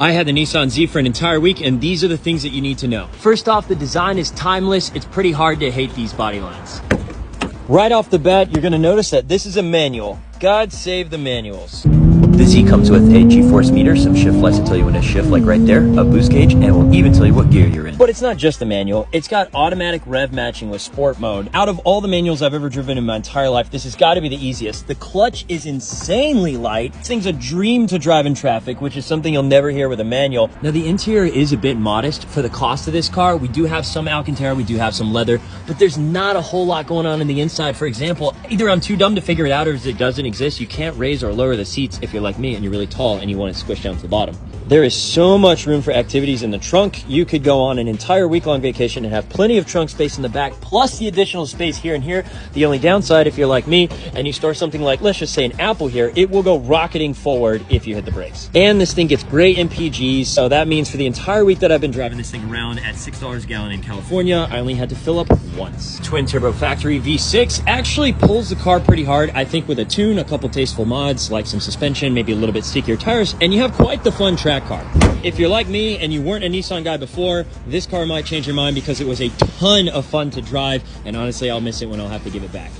I had the Nissan Z for an entire week, and these are the things that you need to know. First off, the design is timeless. It's pretty hard to hate these body lines. Right off the bat, you're gonna notice that this is a manual. God save the manuals. The Z comes with a G-force meter, some shift lights to tell you when to shift, like right there, a boost gauge, and will even tell you what gear you're in. But it's not just the manual. It's got automatic rev matching with sport mode. Out of all the manuals I've ever driven in my entire life, this has got to be the easiest. The clutch is insanely light. This thing's a dream to drive in traffic, which is something you'll never hear with a manual. Now, the interior is a bit modest for the cost of this car. We do have some Alcantara, we do have some leather, but there's not a whole lot going on in the inside. For example, either I'm too dumb to figure it out or it doesn't exist. You can't raise or lower the seats if you're like me and you're really tall and you want to squish down to the bottom. There is so much room for activities in the trunk. You could go on an entire week-long vacation and have plenty of trunk space in the back, plus the additional space here and here. The only downside, if you're like me and you store something like, let's just say an Apple here, it will go rocketing forward if you hit the brakes. And this thing gets great MPGs, so that means for the entire week that I've been driving this thing around at $6 a gallon in California, I only had to fill up once. Twin turbo factory V6 actually pulls the car pretty hard. I think with a tune, a couple tasteful mods like some suspension, maybe a little bit stickier tires, and you have quite the fun track car. If you're like me and you weren't a Nissan guy before, this car might change your mind because it was a ton of fun to drive, and honestly, I'll miss it when I'll have to give it back.